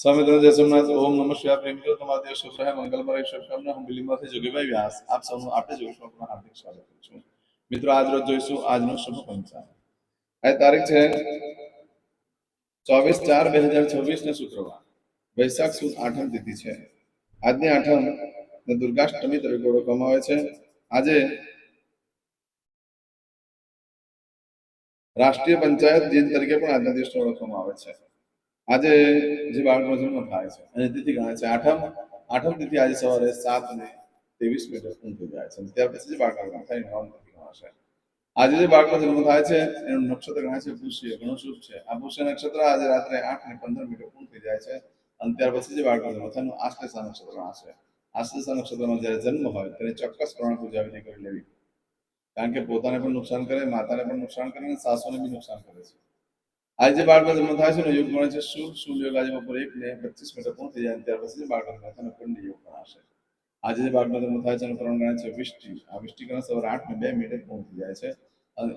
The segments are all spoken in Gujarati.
સ્વામી જય સોમનાથ. ઓમ નમઃ શિવાય. પ્રેમ કરો તમારા દેવ શુભ રહે, મંગલમય શુભકામના. હું બિલીમાંથી જોગીભાઈ વ્યાસ આપ સૌનું આપણે જોઈશું આપનું હાર્દિક સ્વાગત કરું છું. મિત્રો આજ રોજ જોઈશું આજનો શુભ પંચાંગ. આ તારીખ છે 24/4/2026 ને શુક્રવાર, વૈશાખ સુદ આઠમ તિથિ છે. આજની આઠમ ને દુર્ગાષ્ટમી તરીકે ઓળખવામાં આવે છે. આજે રાષ્ટ્રીય પંચાયત દિન તરીકે પણ આજના દિવસને ઓળખવામાં આવે છે. આજે જે બાળકનો જન્મ થાય છે અને તિથિ ગણાય છે આઠમ તિથિ આજે સવારે 7:23 ઊંઘી જાય છે. ત્યાર પછી જે બાળકનો જન્મ થાય નવમ તિથિ ગણાશે. આજે જે બાળકનો જન્મ થાય છે એનું નક્ષત્ર ગણાય છે પુષ્ય, ઘણું શુભ છે. આ પુષ્ય નક્ષત્ર આજે રાત્રે 8:15 પૂર્ણ થઈ જાય છે અને ત્યાર પછી જે બાળકનો જન્મ થાય એનું આશ્લેષા નક્ષત્ર ગણાશે. આશ્લેષા નક્ષત્રમાં જ્યારે જન્મ હોય તેને ચોક્કસ પ્રમાણે પૂજા વિધિ કરી લેવી, કારણ કે પોતાને પણ નુકસાન કરે, માતાને પણ નુકસાન કરે અને સાસુને બી નુકસાન કરે છે. આજે જે બાળકનો જન્મ થાય છે યોગ ગણાય છે શુભ યોગ આજે બપોરે 1:25 પૂર્ણ થઈ જાય ત્યાર પછી બાળકનો જન્મ થાય કંડી યોગ ગણાશે. આજે જે બાળકનો જન્મ થાય છે એનું કરણ ગણાય છે વિષ્ટિ. આ વિષ્ટિ કરણ સવારે 8:02 પૂર્ણ થઈ જાય છે અને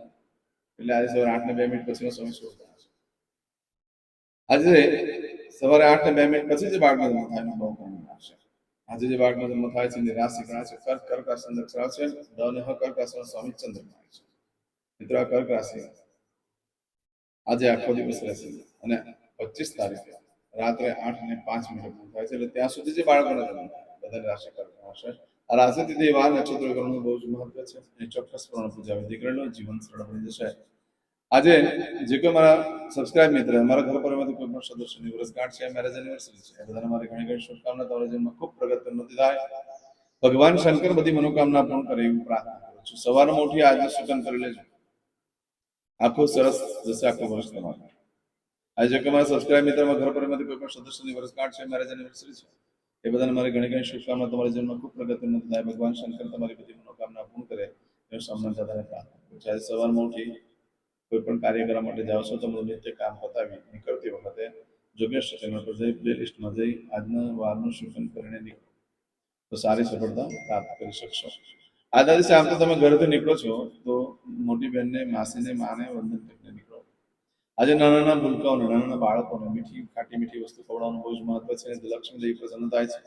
એટલે આજે સવારે 8:02 પછીનો સમય શુભ ગણાશે. આજે સવારે 8:02 પછી જે બાળકનો જન્મ થાય એનું બહુ કરણ ગણાશે. આજે જે બાળકનો જન્મ થાય છે એની રાશિ ગણાય છે કર્ક રાશિ નક્ષત્ર છે. દને કર્ક રાશિનો સ્વામી ચંદ્ર ગણાય છે. મિત્રો આ કર્ક રાશિ આજે આખો દિવસ રહેશે અને 25 તારીખે રાત્રે 8:05 થાય છે એટલે ત્યાં સુધી જે બાળકોનો જન્મ થાય બધાની રાશિ કર્ક હશે. આ રાશિ તિથિ વાર નક્ષત્ર કરવાનું બહુ જ મહત્વ છે. એ ચોક્કસ પ્રમાણે પૂજા વિધિ કરેલો જીવન સરળ બની જશે. આજે જે કોઈ મારા સબસ્ક્રાઇબ મિત્ર, મારા ઘર પરિવારમાંથી કોઈ પણ સદસ્યની વર્ષગાંઠ છે, મેરેજ એનિવર્સરી છે, એ બધાને મારી ઘણી ઘણી શુભકામના. તમારા જીવનમાં ખૂબ પ્રગતિ ઉન્નતિ થાય. ભગવાન શંકર બધી મનોકામના પૂર્ણ કરે એવી પ્રાર્થના કરું છું. સવારમાં ઉઠી આજનું સુકન કરી લેજો, આખું સરસ જશે આખું વર્ષ તમારું. આજે કે મારા સબસ્ક્રાઇબ મિત્રમાં ઘર પરિવારમાંથી કોઈ પણ સદસ્યની વર્ષગાંઠ છે, મેરેજ એનિવર્સરી છે, એ બધાને મારી ઘણી ઘણી શુભકામના. તમારા જીવનમાં ખૂબ પ્રગતિ ઉન્નતિ થાય. ભગવાન શંકર તમારી બધી મનોકામના પૂર્ણ કરે એવું સામના દાદાને પ્રાર્થના કરું છું. આજે સવારમાં ઉઠી કોઈ પણ કાર્ય કરવા માટે જાઓ છો તો નિત્ય કામ પતાવી નીકળતી વખતે જોગેશ ચેનલ પર જઈ પ્લે લિસ્ટમાં જઈ આજના વારનું સૂચન કરીને નીકળો તો સારી સફળતા પ્રાપ્ત કરી શકશો. આજના દિવસે આમ તો તમે ઘરેથી નીકળો છો તો મોટી બહેનને, માસીને, માને વંદન કરીને નીકળો. આજે નાના નાના ભૂલકાઓને, નાના નાના બાળકોને ખાટી મીઠી વસ્તુ ખવડાવવાનું બહુ જ મહત્વ છે. લક્ષ્મી દેવી પ્રસન્ન થાય છે.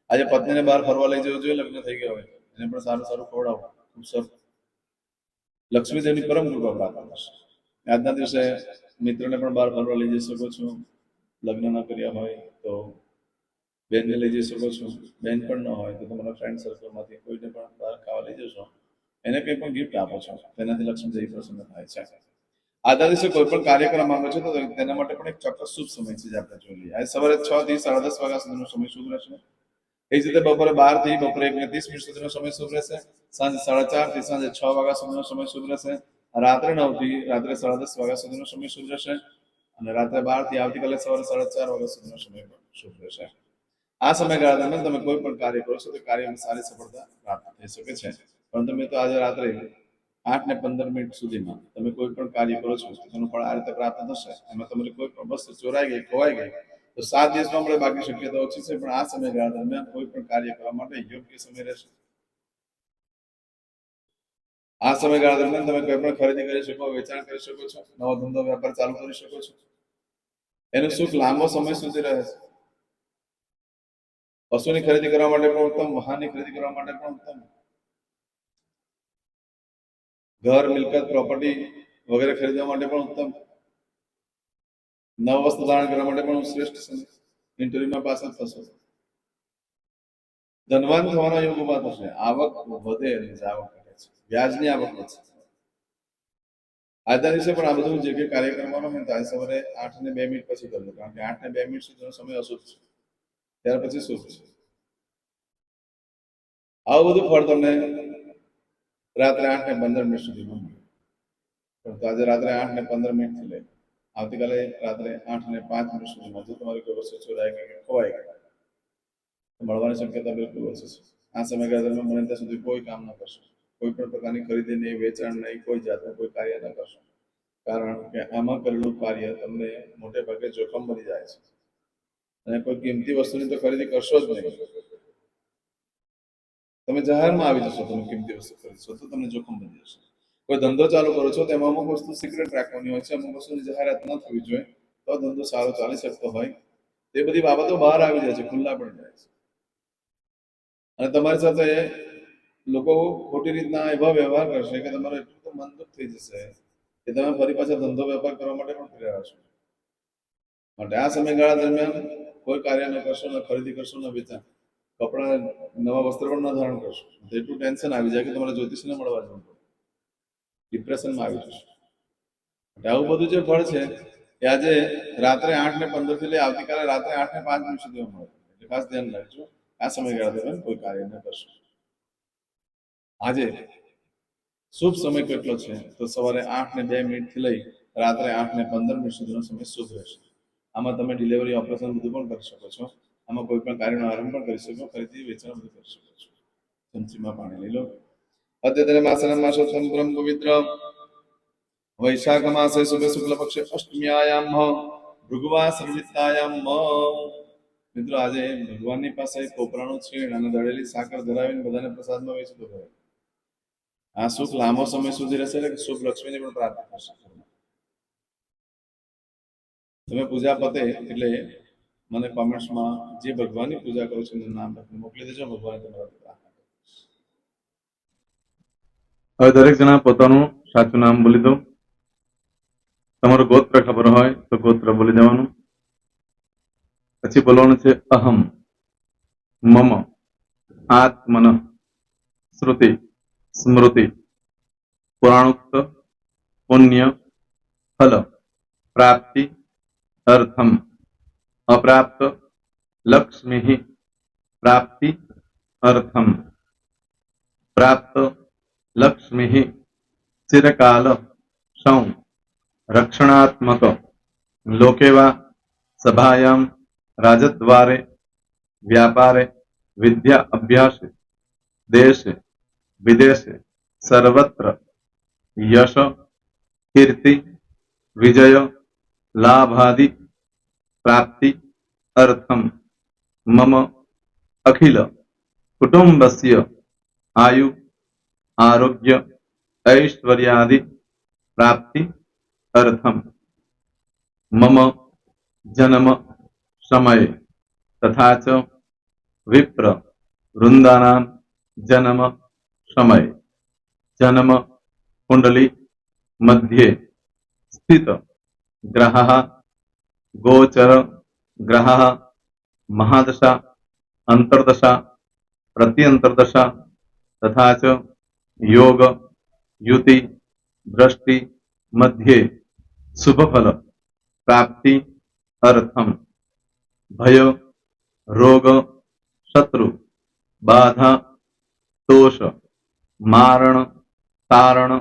આજે પત્નીને બહાર ફરવા લઈ જવું જોઈએ, લગ્ન થઈ ગયા હોય એને પણ સારું સારું ખવડાવો, ખૂબ સરસ. લક્ષ્મી દેવની પરમ કૃપા પ્રાપ્ત થશે. આજના દિવસે મિત્રને પણ બહાર ફરવા લઈ જઈ શકો છો. લગ્ન ન કર્યા હોય તો બેનને લઈ જઈ શકો છો. બેન પણ ન હોય તો તમારા ફ્રેન્ડ સર્કલમાંથી કોઈને પણ બહાર ખાવા લઈ જશો, એને કંઈ પણ ગિફ્ટ આપો છો, તેનાથી લક્ષ્મી દેવી પ્રસન્ન થાય છે. આજના દિવસે કોઈ પણ કાર્ય કરવા માંગો છો તો તેના માટે પણ એક ચોક્કસ શુભ સમય છે જે આપણે જોઈ લઈએ. આજે સવારે 6 થી 10:30 વાગ્યા સુધીનો સમય શુભ રહેશે. એ જ રીતે બપોરે 12 થી બપોરે 1:30 સુધીનો સમય શુભ રહેશે. સાંજે 4:30 થી સાંજે 6 વાગ્યા સુધીનો સમય શુભ રહેશે. રાત્રે 9 થી રાત્રે 10:30 વાગ્યા સુધીનો સમય શુભ રહેશે અને રાત્રે 12 થી આવતીકાલે સવારે 4:30 વાગ્યા સુધીનો સમય શુભ રહેશે. આ સમયગાળા દરમિયાન તમે કોઈ પણ કાર્ય કરો છો તો કાર્યમાં સારી સફળતા પ્રાપ્ત થઈ શકે છે. પરંતુ મેં તો આજે રાત્રે 8:15 સુધીમાં તમે કોઈ પણ કાર્ય કરો છો તેનું ફળ આ રીતે પ્રાપ્ત થશે. એમાં તમારી કોઈ પણ વસ્તુ ચોરાઈ ગઈ, ખોવાઈ ગઈ તો 7 દિવસમાં મળે, બાકી શક્યતા ઓછી છે. પણ આ સમયગાળા દરમિયાન કોઈ પણ કાર્ય કરવા માટે યોગ્ય સમય રહેશે. આ સમયગાળા દરમિયાન તમે કોઈ પણ ખરીદી કરી શકો, વેચાણ કરી શકો છો, નવો ધંધો વેપાર ચાલુ કરી શકો છો. એનું સુખ લાંબો સમય સુધી રહે છે. પશુની ખરીદી કરવા માટે પણ ઉત્તમ, વાહનની ખરીદી કરવા માટે પણ ઉત્તમ, ઘર, મિલકત, પ્રોપર્ટી વગેરે ખરીદવા માટે પણ ઉત્તમ, નવ વસ્તુ ધારણ કરવા માટે પણ શ્રેષ્ઠ સમય. ઇન્ટરવ્યુમાં પાસ થશો, ધનવાન થવાના યોગ ઉભા થશે, આવક વધે અને જાવક ઘટે છે, વ્યાજની આવક વધશે. આજના દિવસે પણ આ બધું જે કંઈ કાર્ય કરવાનો હોય તો આજે સવારે 8:02 પછી કરજો, કારણ કે 8:02 સુધીનો સમય અશુભ છે, ત્યાર પછી શુભ છે. આવું બધું ફળ તમને રાત્રે 8:15 સુધી મળે. તો આજે રાત્રે 8:15 થી લઈ આવતીકાલે રાત્રે 8:05 સુધીમાં જો તમારી કોઈ વસ્તુ ચોરાઈ ગઈ, ખોવાઈ ગઈ, મળવાની શક્યતા બિલકુલ ઓછી છે. આ સમયગાળા દરમિયાન બને ત્યાં સુધી કોઈ કામ ન કરશો, કોઈ પણ પ્રકારની ખરીદી નહીં, વેચાણ નહીં, કોઈ જાતનું કોઈ કાર્ય ન કરશો, કારણ કે આમાં કરેલું કાર્ય તમને મોટે ભાગે જોખમ બની જાય છે. અને કોઈ કિંમતી વસ્તુની તો ખરીદી કરશો જ નહીં. તમે જાહેરમાં આવી જશો, તમે કિંમતી વસ્તુ ખરીદશો તો તમને જોખમ બની જશે. કોઈ ધંધો ચાલુ કરો છો તેમાં અમુક વસ્તુ સિક્રેટ રાખવાની હોય છે, અમુક વસ્તુની જાહેરાત ન થવી જોઈએ તો ધંધો સારો ચાલી શકતો હોય. તે બધી બાબતો બહાર આવી જાય છે, ખુલ્લા પડી જાય છે. અને તમારી સાથે લોકો ખોટી રીતના એવા વ્યવહાર કરશે કે તમારો એટલું તો મન દુઃખ થઈ જશે કે તમે ફરી પાછા ધંધો વેપાર કરવા માટે પણ પ્રેરાશો છો. માટે આ સમયગાળા દરમિયાન કોઈ કાર્ય ન કરશો, ન ખરીદી કરશો, ન વેચાણ, કપડા નવા વસ્ત્ર પણ ન ધારણ કરશો. તો એટલું ટેન્શન આવી જાય કે તમારે જ્યોતિષને મળવા જવું પડે, ડિપ્રેશનમાં આવી જશે. આવું બધું જે ફળ છે એ આજે રાત્રે 8:15 થી લઈ આવતીકાલે રાત્રે 8:05 સુધી મળે. એટલે ખાસ ધ્યાન રાખજો, આ સમયગાળા દરમિયાન કોઈ કાર્ય ન કરશો. આજે શુભ સમય કેટલો છે? તો સવારે 8:02 થી લઈ રાત્રે 8:15 સુધીનો સમય શુભ રહેશે. આમાં તમે ડિલિવરી, ઓપરેશન બધું પણ કરી શકો છો. આમાં કોઈ પણ કાર્યનો આરંભ પણ કરી શકો, ખરીદી વેચાણ બધું કરી શકો છો. ચમચીમાં પાણી લઈ લો. અદ્યતન માસનમ માસોત્તમ પરમ પવિત્ર વૈશાખ માસે શુભ શુક્લ પક્ષે અષ્ટમ્યાયામ ભૃગવા સંહિતાયામ. મિત્રો આજે ભગવાનની પાસે કોપરાનું છીણ અને દળેલી સાકર ધરાવીને બધાને પ્રસાદમાં વેચતો હોય. આ સુખ લાંબો સમય સુધી રહેશે એટલે શુભ લક્ષ્મીની પણ પ્રાપ્તિ થશે. તમે પૂજા પતે એટલે મને કોમેન્ટ્સમાં જે ભગવાનની પૂજા કરો છો એનું નામ લખીને મોકલી દેજો. ભગવાન તમારા હવે દરેક જણા પોતાનું સાચું નામ બોલી દો. તમારું ગોત્ર ખબર હોય તો ગોત્ર બોલી દેવાનું. પછી બોલવાનું છે અહમ, મમ, આત્મન, શ્રુતિ, સ્મૃતિ, પુરાણોક્ત, પુણ્ય, ફલ, પ્રાપ્તિ, અર્થમ, અપ્રાપ્ત, લક્ષ્મી, પ્રાપ્તિ, અર્થમ, પ્રાપ્ત, લક્ષ્મી, ચિરકાલ, સૌ, રક્ષણાત્મક, લોકેવા, સભાયામ, રાજદ્વારે, વ્યાપારે, વિદ્યા અભ્યાસે, દેશે વિદેશે, સર્વત્ર, યશ, કીર્તિ, વિજય, લાભાદિ, પ્રાપ્તિ, અર્થમ, મમ, અખિલ કુટુંબસ્ય, આયુ, આરોગ્ય, ऐश्वर्यादि, प्राप्ति, अर्थम, मम, जन्म, समय, तथा च विप्र वृंदानां जन्म समय, जन्म कुंडली मध्ये स्थित ग्रहः, गोचर ग्रहः, महादशा, अंतर्दशा, प्रत्यंतर्दशा, तथा च योग, युति, दृष्टि मध्ये शुभ फल प्राप्ति, अर्थम, भय, रोग, शत्रु, बाधा, दोष, मारण, तारण,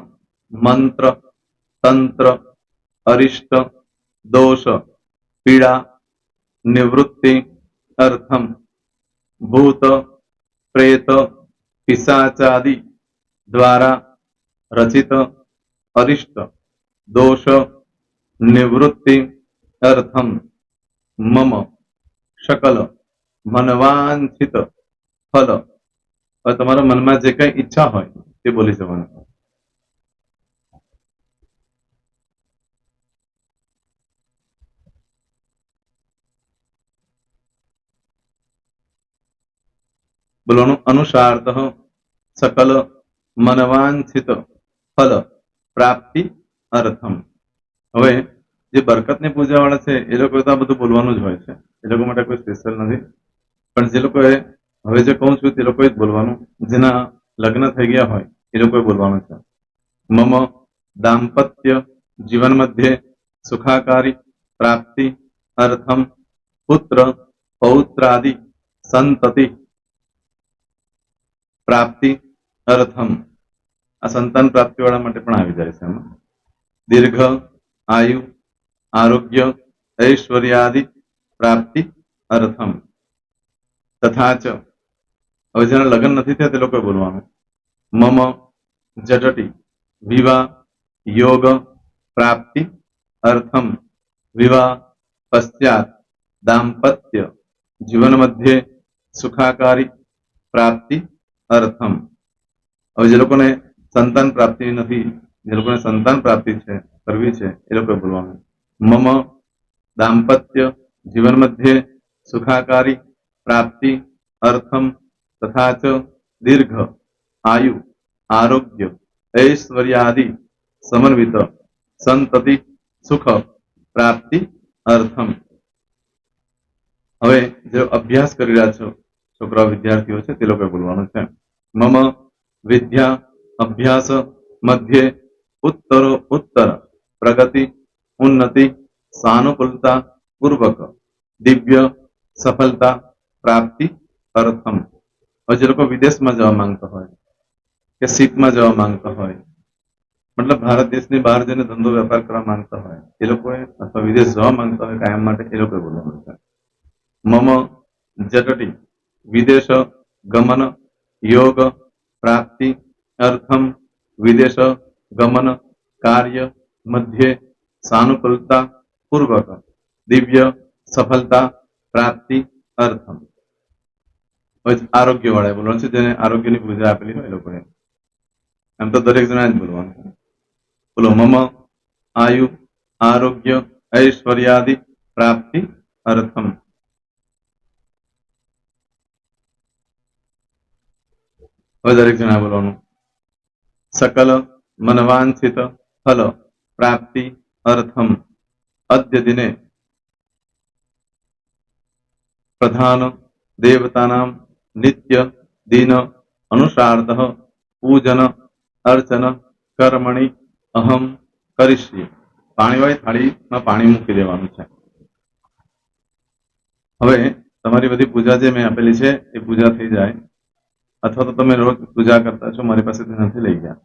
मंत्र, तंत्र, अरिष्ट, दोष, पीड़ा, निवृत्ति, अर्थम, भूत, प्रेत, पिशाचादि द्वारा रचित अरिष्ट दोष निवृत्ति अर्थम मम सकल मनवांछित फल. હવે તમારા મનમાં જે કઈ ઈચ્છા હોય તે બોલી જવાનું. બોલવાનું અનુસારતઃ सकल मनवांछित फल प्राप्ति अर्थम. હવે જે બરકતની પૂજા વાળા છે એ લોકો તો આ બધું બોલવાનું જ હોય છે, એ લોકો માટે કોઈ સ્પેશિયલ નથી. પણ જે લોકોએ હવે જે કહું છું તે લોકોએ જ બોલવાનું, જેના લગ્ન થઈ ગયા હોય એ લોકોએ બોલવાનું છે. મમ દાંપત્ય જીવન મધ્યે સુખાકારી પ્રાપ્તિ અર્થમ પુત્ર પૌત્રાદિ સંતતિ પ્રાપ્તિ અર્થમ. આ સંતાન પ્રાપ્તિ વાળા માટે પણ આવી જાય છે એમાં. દીર્ઘ આયુ આરોગ્ય ऐश्वर्यादि પ્રાપ્તિ અર્થમ. તથા ચ હવે જેના લગ્ન નથી થયા તે લોકોએ બોલવાનું. મમ જટટી વિવાહ યોગ પ્રાપ્તિ અર્થમ વિવાહ પશ્ચાત દાંપત્ય જીવન મધ્યે સુખાકારી પ્રાપ્તિ અર્થમ. હવે જે લોકોને સંતાન પ્રાપ્તિ નથી, જે લોકોને સંતાન પ્રાપ્તિ છે કરવી છે એ લોકોએ બોલવાનું. મમ દાંપત્ય જીવન મધ્યે सुखाकारी प्राप्ति अर्थम तथा च दीर्घ आयु आरोग्य ऐश्वर्यादि समन्वित संतति सुख प्राप्ति अर्थम। હવે જે અભ્યાસ કરી રહ્યા છો છોકરા વિદ્યાર્થીઓ છે તે લોકોએ બોલવાનું છે. મમ વિદ્યા અભ્યાસ મધ્યે ઉત્તરો ઉત્તર પ્રગતિ ઉન્નતિ સાનુકૂળતા પૂર્વક દિવ્ય સફળતા પ્રાપ્તિ અર્થમ. હવે જે લોકો વિદેશમાં જવા માંગતા હોય કે શીપમાં જવા માંગતા હોય, મતલબ ભારત દેશની બહાર જઈને ધંધો વેપાર કરવા માંગતા હોય એ લોકોએ, અથવા વિદેશ જવા માંગતા હોય કાયમ માટે, એ લોકોએ બોલવાનું છે. મમ જટટી વિદેશ ગમન યોગ પ્રાપ્તિ અર્થમ વિદેશ ગમન કાર્ય મધ્યે સાનુકૂળતા પૂર્વક દિવ્ય સફળતા પ્રાપ્તિ અર્થમ. આરોગ્ય વાળા બોલવાનું છે, જેને આરોગ્યની પૂજા આપેલી હોય એ લોકોએ. એમ તો દરેક જણા જ બોલવાનું છે. બોલો. મમ આયુ આરોગ્ય ऐश्वर्यादि प्राप्ति अर्थम. दरेक जणा बोलવાનું. सकल मनवांछित फल प्राप्ति अर्थम अद्य दिने प्रधान देवतानां नित्य दिन अनुसारतः पूजन अर्चन कर्मणि अहम करिष्ये. પાણીવાળી થાળીમાં પાણી મૂકી દેવાનું છે. હવે તમારી બધી પૂજા જે મેં આપેલી છે એ પૂજા થઈ જાય, અથવા તો તમે રોજ પૂજા કરતા છો, મારી પાસેથી નથી લઈ ગયા,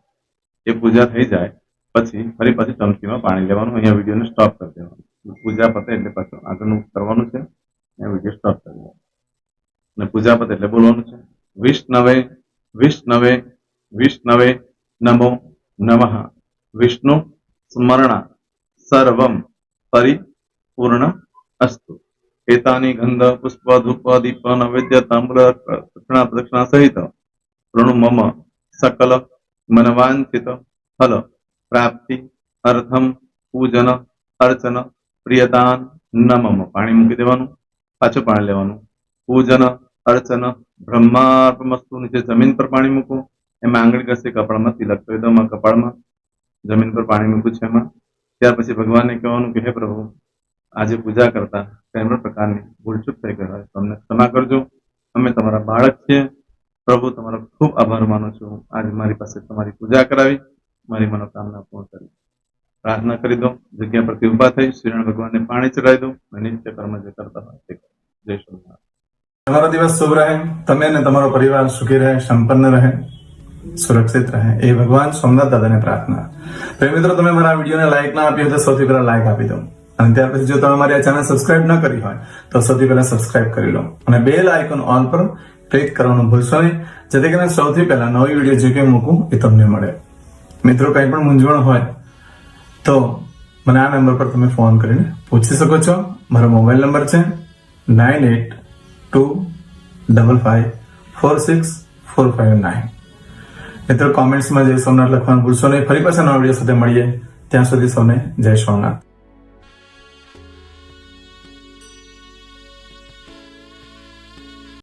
એ પૂજા થઈ જાય પછી ફરી પાછી ચમચીમાં પાણી લેવાનું. અહીંયા વિડીયોને સ્ટોપ કરી દેવાનું. પૂજા પતે એટલે પાછું આગળનું કરવાનું છે. અહીંયા વિડીયો સ્ટોપ કરી દેવાનો અને પૂજા પતે એટલે બોલવાનું છે. વિષ્ણવે વિષ્ણવે વિષ્ણવે નમો નમઃ. વિષ્ણુ સ્મરણા સર્વમ પરિપૂર્ણ અસ્તુ. एतानि गंध पुष्प धूप दीप नैवेद्य ताम्र दक्षिणा प्रदक्षिणा सहित प्रणु मम सकल मनवांचित फल प्राप्ति अर्थम पूजन अर्चन प्रियदान न मम. पाणी मूकी देवानुं, पाछुं पाणी लेवानुं. पूजन अर्चन ब्रह्मार्पणमस्तु. नीचे जमीन पर पाणी मूको, एमां आंगળી ઘસી કપાળમાં તિલક કરી દો. કપાળમાં જમીન પર પાણી મૂક્યું છે એમાં. ત્યાર પછી ભગવાનને કહેવાનું કે હે પ્રભુ, આજે પૂજા કરતા કોઈ પણ પ્રકારની ભૂલચૂક થઈ ગઈ હોય તો અમને ક્ષમા કરજો. અમે તમારા બાળક છીએ. પ્રભુ, તમારો ખૂબ આભાર માનું છું. આજે મારી પાસે તમારી પૂજા કરાવી, મારી મનોકામના પૂર્ણ કરી. પ્રાર્થના કરી દો. જગ્યા પરથી ઉભા થઈ શ્રીનારાયણ ભગવાનને પાણી ચડાવી દો અને નિત્ય કર્મ જે કરતા હોય તે કરો. જય શ્રી. તમારો દિવસ શુભ રહે. તમે અને તમારો પરિવાર સુખી રહે, સંપન્ન રહે, સુરક્ષિત રહે, એ ભગવાન સોમનાથ દાદાને પ્રાર્થના. તો મિત્રો, તમે મારા વિડીયોને લાઈક ના આપી હોય તો સૌથી પહેલા લાઈક આપી દો. અને ત્યાર પછી જો તમે મારી આ ચેનલ સબસ્ક્રાઇબ ન કરી હોય તો સૌથી પહેલા સબસ્ક્રાઇબ કરી લો અને બેલ આઇકોન ઓલ પર ક્લિક કરવાનું ભૂલશો નહીં, જેથી કરીને સૌથી પહેલા નવી વિડીયો જે કંઈ મૂકું એ તમને મળે. મિત્રો, કંઈ પણ મૂંઝવણ હોય તો મને આ નંબર પર તમે ફોન કરીને પૂછી શકો છો. મારો મોબાઈલ નંબર છે 9825546459. મિત્રો, કોમેન્ટ્સમાં જય સોમનાથ લખવાનું ભૂલશો નહીં. ફરી પાછા નવા વિડીયો સાથે મળીએ. ત્યાં સુધી સૌને જય સોમનાથ.